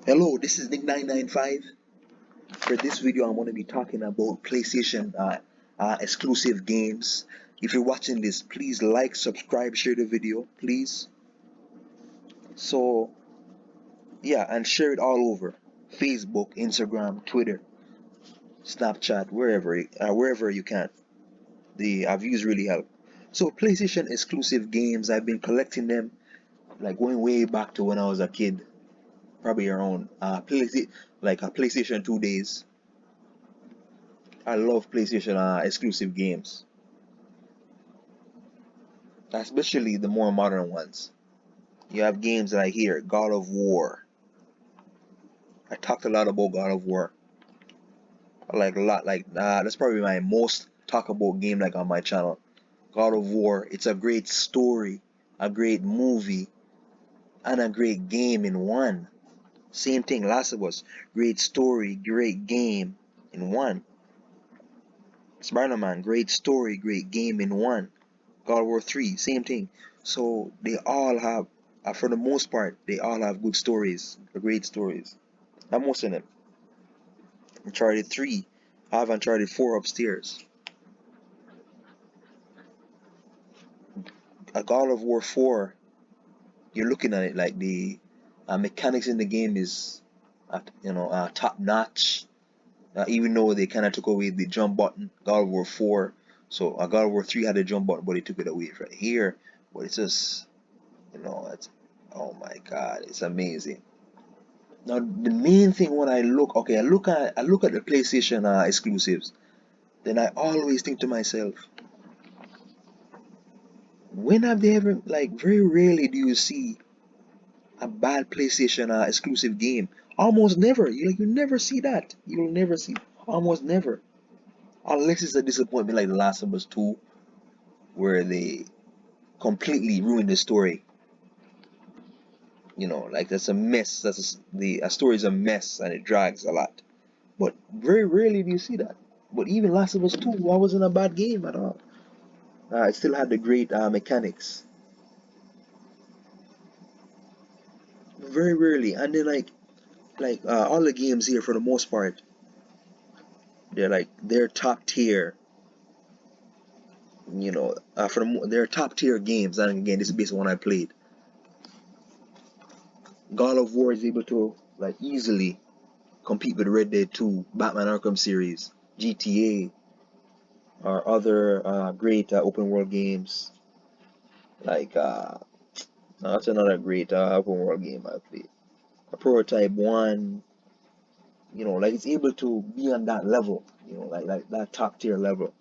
Hello, this is Nick995. For this video, I'm going to be talking about PlayStation exclusive games. If you're watching this, please like, subscribe, share the video, please. So, yeah, and share it all over Facebook, Instagram, Twitter, Snapchat, wherever you can. The views really help. So, PlayStation exclusive games, I've been collecting them like going way back to when I was a kid, probably around like a PlayStation 2 days. I love PlayStation exclusive games, especially the more modern ones. You have games like here, God of War. I talked a lot about God of War. I like a lot. That's probably my most talk about game like on my channel. God of War. It's a great story, a great movie, and a great game in one. Same thing, Last of Us. Great story, great game in one. Spider-Man. Great story, great game in one. God of War 3, same thing. So they all have, for the most part, they all have good stories, great stories. Not most of them. Uncharted 3, I have Uncharted 4 upstairs. A God of War 4, you're looking at it like the mechanics in the game is, top notch. Even though they kind of took away the jump button, God of War 4. So God of War 3 had a jump button, but they took it away right here. But it's just, it's, oh my God, it's amazing. Now the main thing when I look, I look at the PlayStation exclusives, then I always think to myself, when have they ever, like, very rarely do you see a bad PlayStation exclusive game? Almost never. You never see that. You'll never see, almost never, unless it's a disappointment like The Last of Us 2, where they completely ruined the story. Like that's a mess. The story is a mess and it drags a lot. But very rarely do you see that. But even Last of Us 2, wasn't a bad game at all. It still had the great mechanics. Very rarely. And then all the games here for the most part, they're top tier. They're top tier games. And again, this is based on what I played. God of War is able to easily compete with Red Dead 2, Batman Arkham series, GTA, or other great open world games. That's another great open world game I played. A Prototype 1, it's able to be on that level, like that top tier level.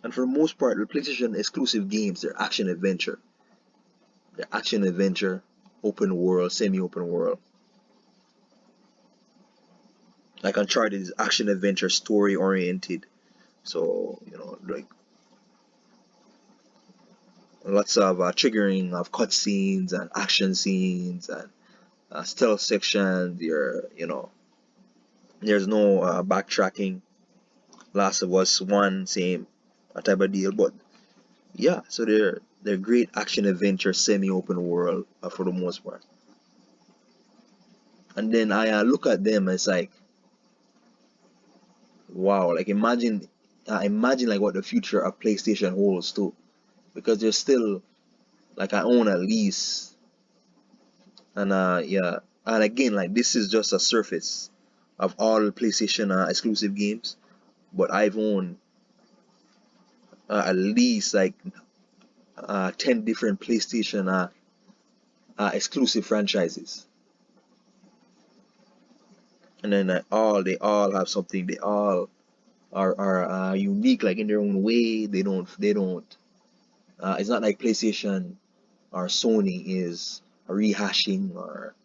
And for the most part, the PlayStation exclusive games, they're action adventure. They're action adventure, open world, semi-open world. Like Uncharted is action adventure, story oriented. So, lots of triggering of cutscenes and action scenes and stealth sections. There's no backtracking. Last of Us 1, same type of deal. But yeah, so they're great action adventure, semi-open world for the most part. And then I look at them, it's like, wow, like imagine like what the future of PlayStation holds too, because there's still, like, I own at least, and yeah, and again, like, this is just a surface of all PlayStation exclusive games, but I've owned at least like 10 different PlayStation exclusive franchises. And then they all have something. They all are unique, like in their own way. They don't. It's not like PlayStation or Sony is rehashing or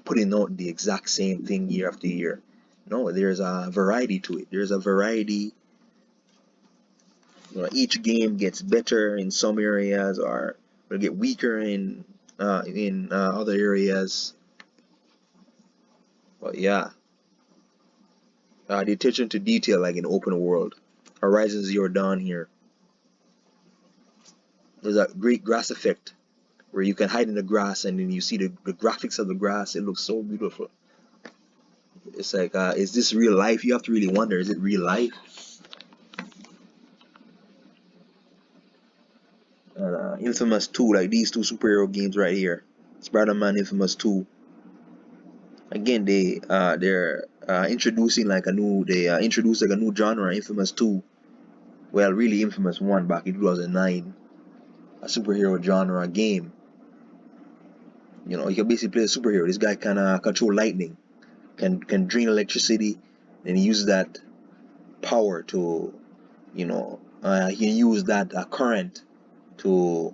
putting out the exact same thing year after year. No, there's a variety to it. There's a variety. Each game gets better in some areas, or will get weaker in other areas. But yeah, the attention to detail, like in open world, Horizon Zero Dawn here. There's a great grass effect where you can hide in the grass and then you see the graphics of the grass. It looks so beautiful. It's like, is this real life? You have to really wonder, is it real life? And Infamous 2, like these two superhero games right here, Spider-Man, Infamous 2. Again, they're introducing like a new they introduced like a new genre, Infamous 2. Well, really Infamous 1 back in 2009, a superhero genre game. You know, you can basically play a superhero. This guy can control lightning, can drain electricity, and he uses that power to, he can use that current to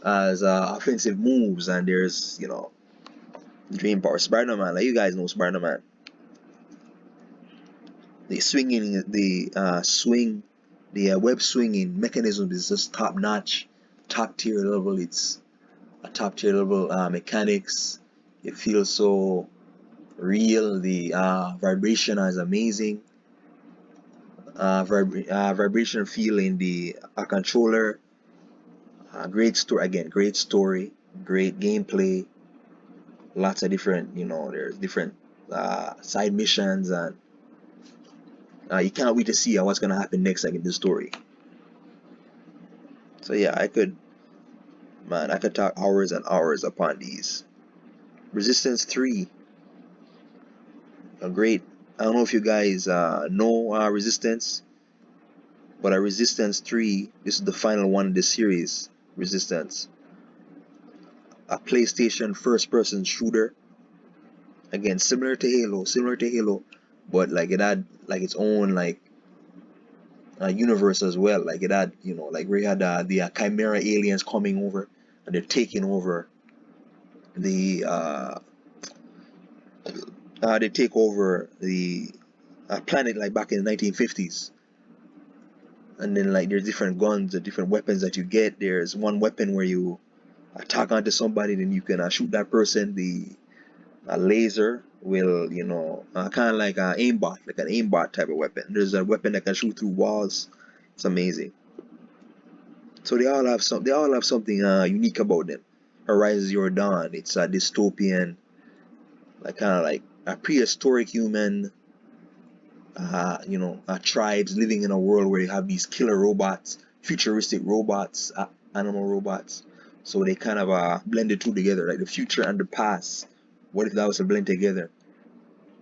as offensive moves. And there's Dream Power, Spider-Man. Like you guys know Spider-Man. The swinging, the web swinging mechanism is just top notch, top tier level. It's a top tier level mechanics. It feels so real. The vibration is amazing. Vibration feel in the controller. Great story again. Great story. Great gameplay. Lots of different, there's different side missions, and you can't wait to see what's gonna happen next, like in the story. So yeah, I could talk hours and hours upon these. Resistance 3, a great. I don't know if you guys know Resistance, but a Resistance 3. This is the final one in the series. Resistance, a PlayStation first-person shooter. Again, similar to Halo, but like it had like its own like universe as well. Like it had, like where you had the Chimera aliens coming over and they're taking over the they take over the planet like back in the 1950s. And then like there's different guns and different weapons that you get. There's one weapon where you attack onto somebody, then you can shoot that person. The laser will, kind of like an aimbot, like an aimbot type of weapon. There's a weapon that can shoot through walls. It's amazing. So they all have something unique about them. Horizon Zero Dawn, it's a dystopian, like kind of like a prehistoric human, tribes living in a world where you have these killer robots, futuristic robots, animal robots. So they kind of blend the two together, like the future and the past. What if that was to blend together,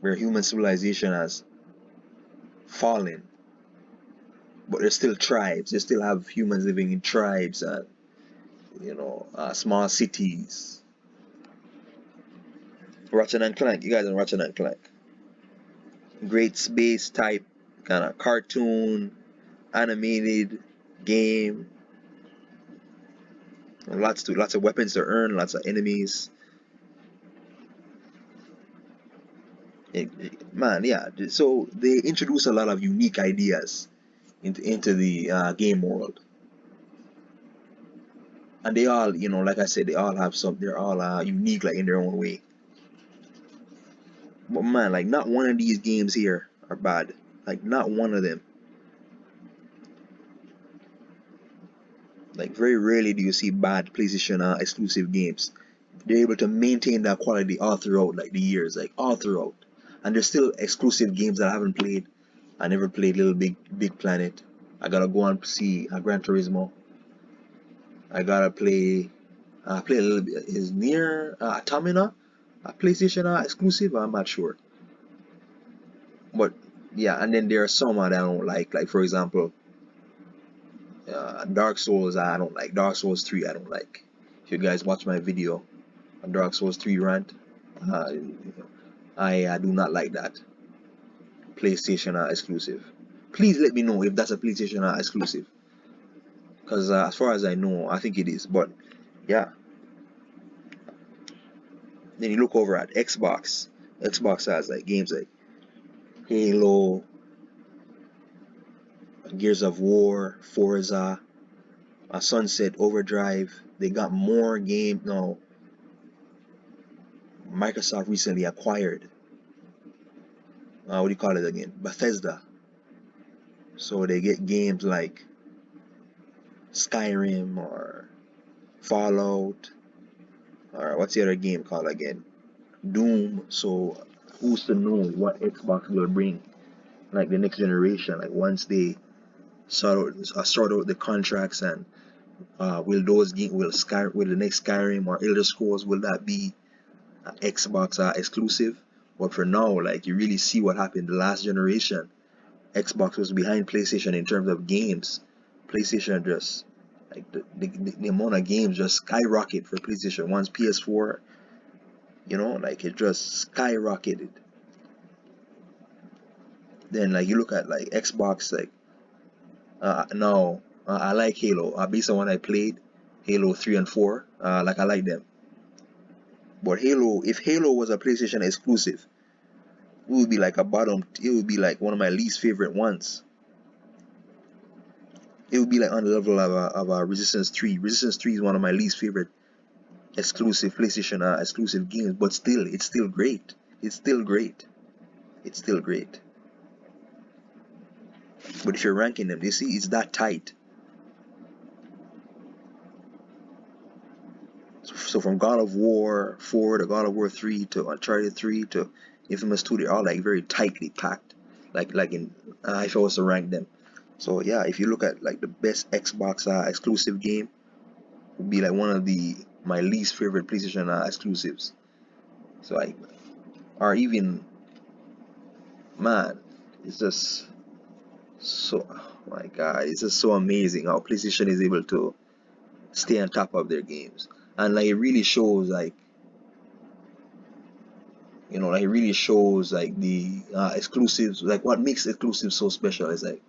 where human civilization has fallen, but there's still tribes. They still have humans living in tribes and small cities. Ratchet and Clank, you guys know Ratchet and Clank. Great space type kind of cartoon, animated game. Lots of weapons to earn, lots of enemies. Man, yeah. So they introduce a lot of unique ideas into the game world, and they all, like I said, they all have some. They're all unique, like in their own way. But man, like not one of these games here are bad. Like not one of them. Like very rarely do you see bad PlayStation exclusive games. They're able to maintain that quality all throughout, like the years, like all throughout. And there's still exclusive games that I haven't played. I never played Little Big Planet. I gotta go and see Gran Turismo. I gotta play a little bit. Is near Tamina a PlayStation exclusive? I'm not sure. But yeah, and then there are some that I don't like. Like for example, Dark Souls. I don't like Dark Souls 3. I don't like. If you guys watch my video on Dark Souls 3 rant, uh, I do not like that PlayStation exclusive. Please let me know if that's a PlayStation exclusive, because as far as I know, I think it is. But yeah, then you look over at Xbox. Xbox has like games like Halo, Gears of War, Forza, Sunset Overdrive. They got more game now. Microsoft recently acquired, what do you call it again? Bethesda. So they get games like Skyrim or Fallout, or what's the other game called again? Doom. So who's to know what Xbox will bring, like the next generation, like once they sort out the contracts, and will those game will the next Skyrim or Elder Scrolls, will that be Xbox exclusive? But for now, like, you really see what happened the last generation. Xbox was behind PlayStation in terms of games. PlayStation just, like, the amount of games just skyrocket for PlayStation. Once PS4, like, it just skyrocketed. Then, like, you look at like Xbox, like, now, I like Halo. Based on what I played, Halo 3 and 4, like, I like them. But Halo, if Halo was a PlayStation exclusive, it would be like it would be like one of my least favorite ones. It would be like on the level of Resistance 3. Resistance 3 is one of my least favorite exclusive PlayStation exclusive games, but still, it's still great. It's still great. It's still great. But if you're ranking them, you see, it's that tight. So from God of War 4 to God of War 3 to Uncharted 3 to Infamous 2, they're all like very tightly packed. Like in if I was to rank them. So yeah, if you look at like the best Xbox exclusive game, would be like one of my least favorite PlayStation exclusives. So like, or even, man, it's just so, oh my god, it's just so amazing how PlayStation is able to stay on top of their games, and like it really shows like, like it really shows like the exclusives, like what makes exclusives so special is like,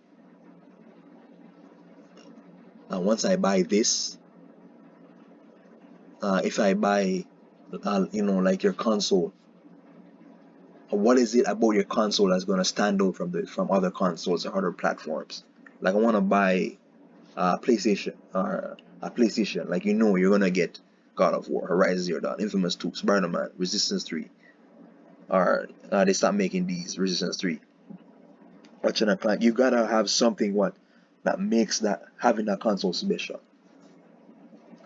once I buy this, if I buy, like your console, what is it about your console that's gonna stand out from other consoles or other platforms? Like, I want to buy PlayStation, or a PlayStation, like, you're gonna get God of War, Horizon Zero Dawn, Infamous 2, Spider-Man, Resistance 3, or they stop making these Resistance 3. Watching a client, you gotta have something that makes that having that console special.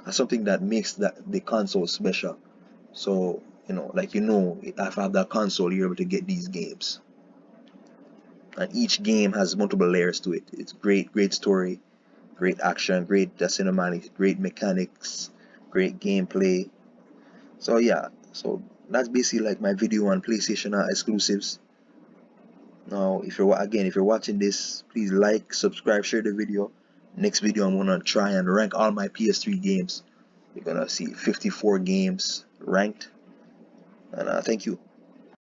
Something that makes the console special. So, like, if I have that console, you're able to get these games. And each game has multiple layers to it. It's great story, great action, great cinematics, great mechanics, great gameplay. So yeah, so that's basically like my video on PlayStation exclusives. Now, if you're watching this, please like, subscribe, share the video. Next video, I'm gonna try and rank all my PS3 games. You're gonna see 54 games ranked. And thank you.